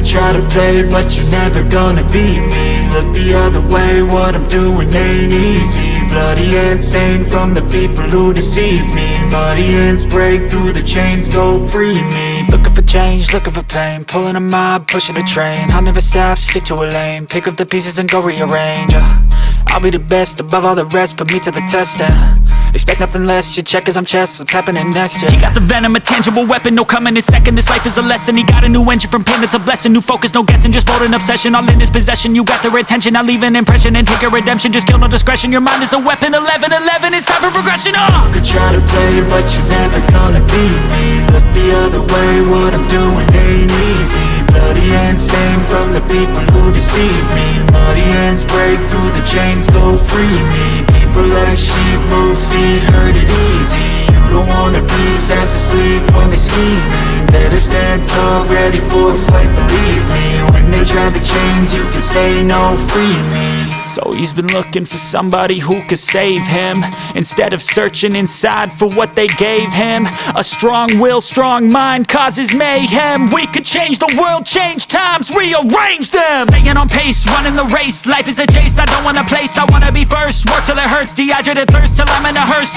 try to play, but you're never gonna beat me. Look the other way, what I'm doing ain't easy. Bloody hands stained from the people who deceive me. Muddy hands break through the chains, go free me. Looking for change, looking for pain, pulling a mob, pushing a train. I'll never stop, stick to a lane, pick up the pieces and go rearrange. I'll be the best above all the rest, put me to the test and expect nothing less, you check as I'm chess, what's happening next, yeah. He got the venom, a tangible weapon, no coming in second. This life is a lesson, he got a new engine from pain that's a blessing. New focus, no guessing, just bold and obsession, all in his possession. You got their attention, I'll leave an impression and take a redemption. Just kill, no discretion, your mind is a weapon. 11-11, it's time for progression, You could try to play, but you're never gonna beat me. Look the other way, what I'm doing ain't easy. Bloody hands stained from the people who deceive me. Muddy hands break through the chains, go free me. People like sheep, move feet, hurt it easy. You don't wanna be fast asleep when they scheming. Better stand tall, ready for a fight, believe me. When they try the chains, you can say no, free me. So he's been looking for somebody who could save him, instead of searching inside for what they gave him. A strong will, strong mind causes mayhem. We could change the world, change times, rearrange them. Staying on pace, running the race. Life is a chase, I don't want a place, I wanna be first. Work till it hurts, dehydrated thirst till I'm in a hearse.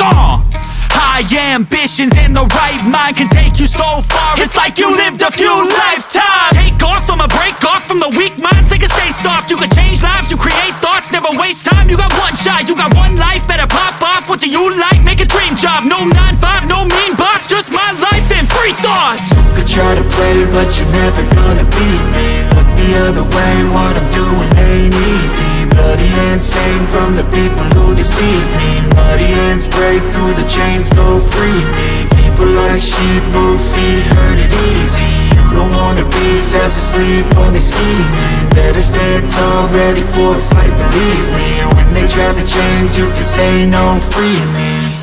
High ambitions and the right mind can take you so far. It's like you lived a few lifetimes. Take off from a break off from the weak minds, they can stay soft. You can change lives, you create thoughts, never waste time. You got one shot, you got one life, better pop off. What do you like? Make a dream job. No 9-5, no mean boss, just my life and free thoughts. You could try to play, but you're never gonna beat me. Look the other way, what I'm doing ain't easy. Bloody hands stained from the people who deceive me. Muddy hands break through the chains, go free me. People like sheep, move feet, hurt it easy. You don't wanna be fast asleep when they scheming. Better stand tall, ready for a fight, believe me. When they try the chains, you can say no, free me.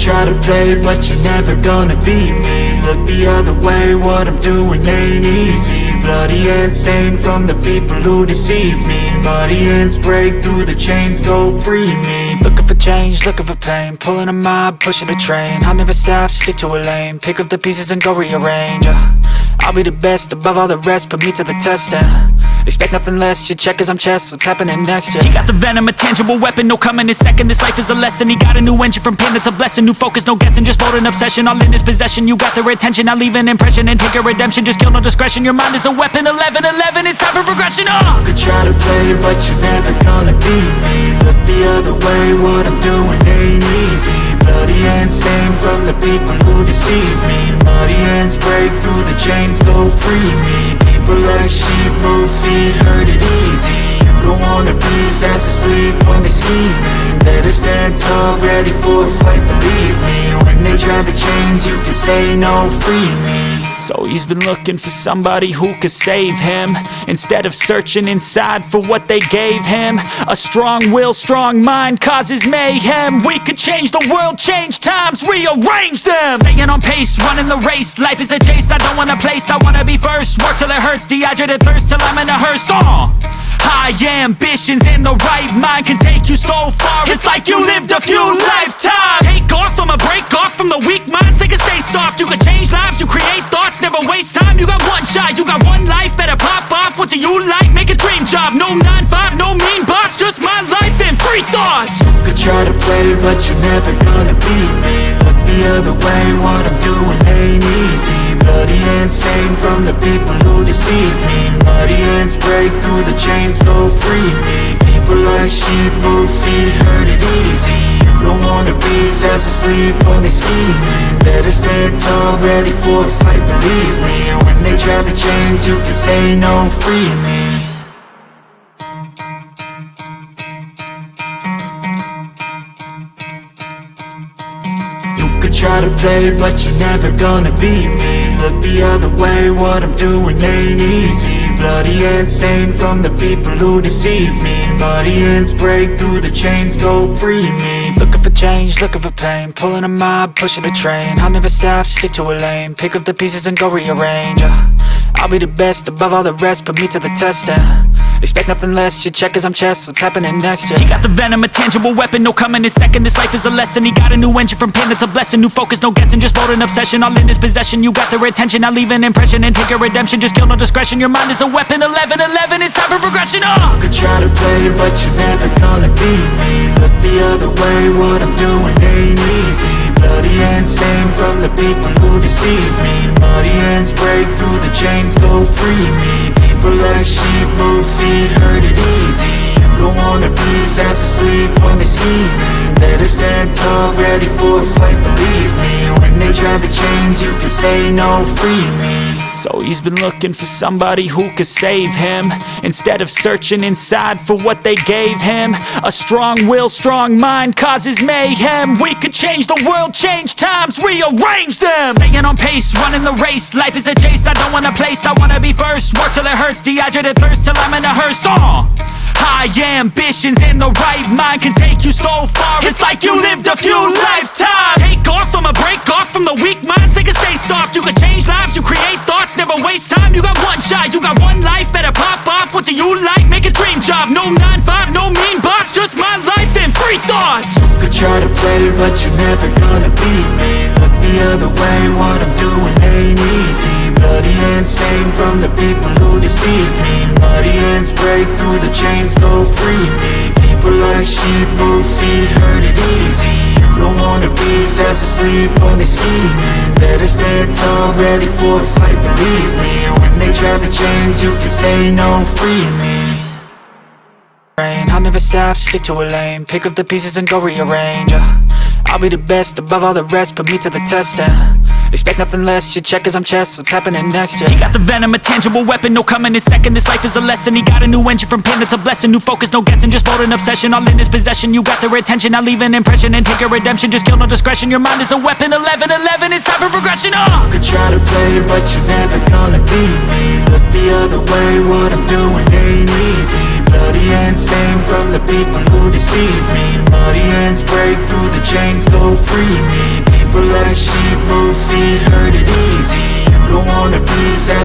Try to play, but you're never gonna beat me. Look the other way, what I'm doing ain't easy. Bloody hands stained from the people who deceive me. Muddy hands break through the chains, go free me. Looking for change, looking for pain, pulling a mob, pushing a train. I'll never stop, stick to a lane, pick up the pieces and go rearrange. I'll be the best above all the rest, put me to the test and expect nothing less, you check as I'm chess, what's happening next, yeah. He got the venom, a tangible weapon, no coming in second. This life is a lesson, he got a new engine from pain that's a blessing. New focus, no guessing, just bold and obsession, all in his possession. You got their attention, I'll leave an impression and take a redemption. Just kill, no discretion, your mind is a weapon. 11-11, it's time for progression, You could try to play, but you're never gonna beat me. Look the other way, what I'm doing ain't easy. Bloody hands stained from the people who deceive me. Muddy hands break through the chains, go free me. People like sheep, move feet, hurt it easy. You don't wanna be fast asleep when they scheming. Better stand tall, ready for a fight, believe me. When they try the chains, you can say no, free me. So he's been looking for somebody who could save him, instead of searching inside for what they gave him. A strong will, strong mind causes mayhem. We could change the world, change times, rearrange them. Staying on pace, running the race. Life is a chase, I don't want a place, I wanna be first. Work till it hurts, dehydrated thirst till I'm in a hearse. High ambitions and the right mind can take you so far. It's like you lived a few lifetimes. Take off from a break off from the weak minds, they can stay soft. You can change lives, you create thoughts, never waste time. You got one shot, you got one life, better pop off. What do you like? Make a dream job. No 9-5, no mean boss, just my life and free thoughts. You could try to play, but you're never gonna beat me. Look the other way, what I'm doing ain't easy. Bloody hands stained from the people who deceive me. Muddy hands break through the chains, go free me. People like sheep, move feet, hurt it easy. You don't wanna be fast asleep when they scheming. Better stand tall, ready for a fight, believe me. When they try the chains, you can say no, free me. Try to play, but you're never gonna beat me. Look the other way, what I'm doing ain't easy. Bloody hands stained from the people who deceive me. Muddy hands break through the chains, go free me. Looking for change, looking for pain, pulling a mob, pushing a train. I'll never stop, stick to a lane, pick up the pieces and go rearrange. I'll be the best above all the rest, put me to the test and expect nothing less. You check as I'm chess, what's happening next? Yeah. He got the venom, a tangible weapon, no coming in second. This life is a lesson. He got a new engine from pain, that's a blessing. New focus, no guessing, just bold and obsession. All in his possession, you got their attention. I leave an impression and take a redemption. Just kill, no discretion. Your mind is a weapon. 11-11, it's time for progression. You could try to play, but you're never gonna beat me. Look the other way, what I'm doing ain't easy. Bloody hands stained from the people who deceive me. Muddy hands break through the chains, go free me. People like sheep move feet, heard it easy. You don't wanna be fast asleep when they scheming. Better stand tall, ready for a fight, believe me. When they try the chains, you can say no, free me. So he's been looking for somebody who could save him, instead of searching inside for what they gave him. A strong will, strong mind causes mayhem. We could change the world, change times, rearrange them. Staying on pace, running the race. Life is a chase, I don't want a place, I wanna be first. Work till it hurts, dehydrated thirst till I'm in a hearse. High ambitions in the right mind can take you so far. It's like you lived a few lifetimes. Take off, I'ma break off from the weak minds. They can stay soft, you can change lives, you create thoughts. Never waste time, you got one shot, you got one life. Better pop off, what do you like? Make a dream job, no 9-5, no mean boss. Just my life and free thoughts. You could try to play, but you're never gonna beat me. Look the other way, what I'm doing ain't easy. Bloody hands stained from the people who deceive me. Muddy hands break through the chains, go free me. People like sheep move feet, heard it easy. You don't wanna be fast asleep when they scheming. Better stand tall, ready for a fight, believe me. When they try the chains, you can say no, free me. I'll never stop, stick to a lane, pick up the pieces and go rearrange. I'll be the best above all the rest, put me to the test and expect nothing less. You check as I'm chess, what's happening next? Yeah. He got the venom, a tangible weapon, no coming in second. This life is a lesson. He got a new engine from pain, that's a blessing. New focus, no guessing, just bold and obsession. All in his possession, you got their attention. I leave an impression and take a redemption. Just kill, no discretion. Your mind is a weapon. 11-11, it's time for progression. You could try to play, but you're never gonna beat me. Look the other way, what I'm doing ain't easy. Bloody hands stained from the people who deceive me. Muddy hands break through the chains, go free me. People like sheep move feet, heard it